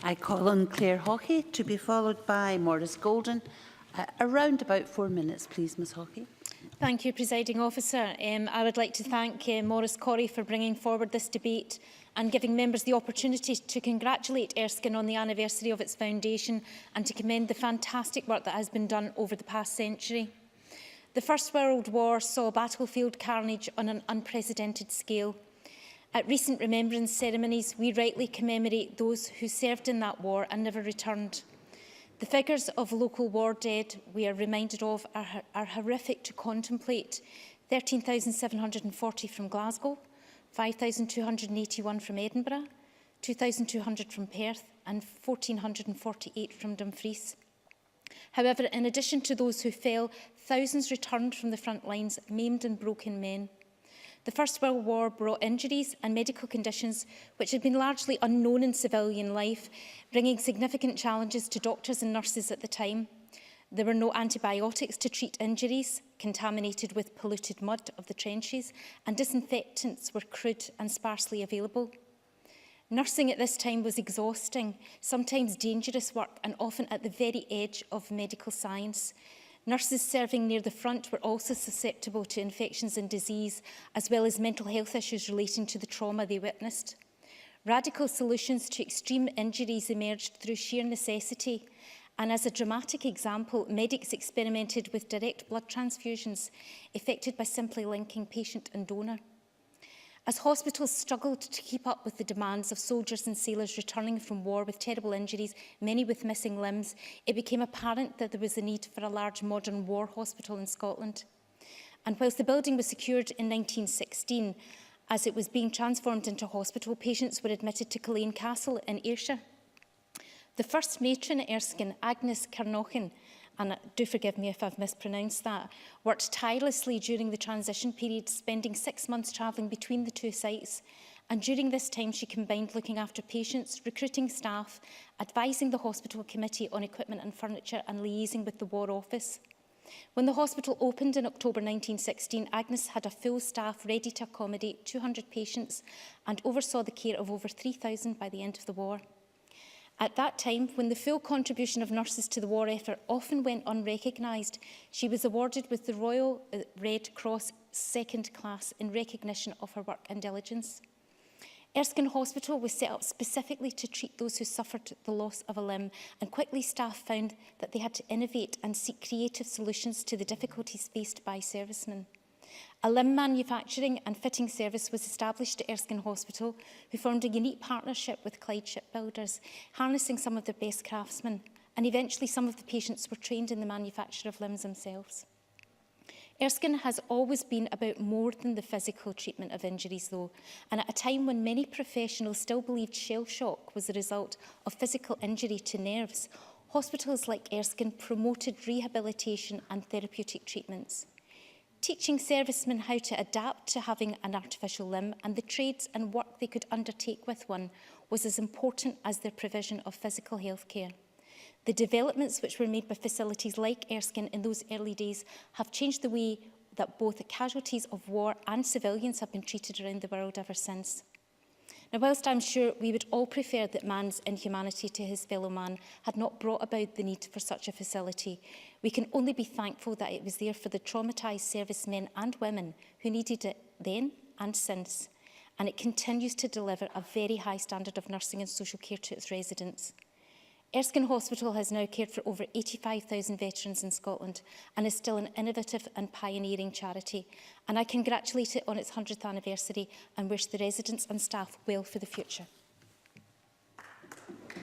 I call on Claire Hockey to be followed by Maurice Golden. Around about 4 minutes, please, Ms Hockey. Thank you, Presiding Officer. I would like to thank Maurice Corrie for bringing forward this debate and giving members the opportunity to congratulate Erskine on the anniversary of its foundation and to commend the fantastic work that has been done over the past century. The First World War saw battlefield carnage on an unprecedented scale. At recent remembrance ceremonies, we rightly commemorate those who served in that war and never returned. The figures of local war dead we are reminded of are horrific to contemplate. 13,740 from Glasgow, 5,281 from Edinburgh, 2,200 from Perth and 1,448 from Dumfries. However, in addition to those who fell, thousands returned from the front lines, maimed and broken men. The First World War brought injuries and medical conditions which had been largely unknown in civilian life, bringing significant challenges to doctors and nurses at the time. There were no antibiotics to treat injuries, contaminated with polluted mud of the trenches, and disinfectants were crude and sparsely available. Nursing at this time was exhausting, sometimes dangerous work, and often at the very edge of medical science. Nurses serving near the front were also susceptible to infections and disease, as well as mental health issues relating to the trauma they witnessed. Radical solutions to extreme injuries emerged through sheer necessity, and as a dramatic example, medics experimented with direct blood transfusions, effected by simply linking patient and donor. As hospitals struggled to keep up with the demands of soldiers and sailors returning from war with terrible injuries, many with missing limbs, it became apparent that there was a need for a large modern war hospital in Scotland. And whilst the building was secured in 1916, as it was being transformed into a hospital, patients were admitted to Culzean Castle in Ayrshire. The first matron at Erskine, Agnes Carnochan, and do forgive me if I've mispronounced that, worked tirelessly during the transition period, spending 6 months travelling between the two sites. And during this time, she combined looking after patients, recruiting staff, advising the hospital committee on equipment and furniture, and liaising with the War Office. When the hospital opened in October 1916, Agnes had a full staff ready to accommodate 200 patients and oversaw the care of over 3,000 by the end of the war. At that time, when the full contribution of nurses to the war effort often went unrecognised, she was awarded with the Royal Red Cross Second Class in recognition of her work and diligence. Erskine Hospital was set up specifically to treat those who suffered the loss of a limb, and quickly staff found that they had to innovate and seek creative solutions to the difficulties faced by servicemen. A limb manufacturing and fitting service was established at Erskine Hospital, who formed a unique partnership with Clyde Shipbuilders, harnessing some of their best craftsmen, and eventually some of the patients were trained in the manufacture of limbs themselves. Erskine has always been about more than the physical treatment of injuries, though, and at a time when many professionals still believed shell shock was the result of physical injury to nerves, hospitals like Erskine promoted rehabilitation and therapeutic treatments. Teaching servicemen how to adapt to having an artificial limb and the trades and work they could undertake with one was as important as their provision of physical health care. The developments which were made by facilities like Erskine in those early days have changed the way that both casualties of war and civilians have been treated around the world ever since. Now, whilst I'm sure we would all prefer that man's inhumanity to his fellow man had not brought about the need for such a facility, we can only be thankful that it was there for the traumatised servicemen and women who needed it then and since, and it continues to deliver a very high standard of nursing and social care to its residents. Erskine Hospital has now cared for over 85,000 veterans in Scotland and is still an innovative and pioneering charity. And I congratulate it on its 100th anniversary and wish the residents and staff well for the future.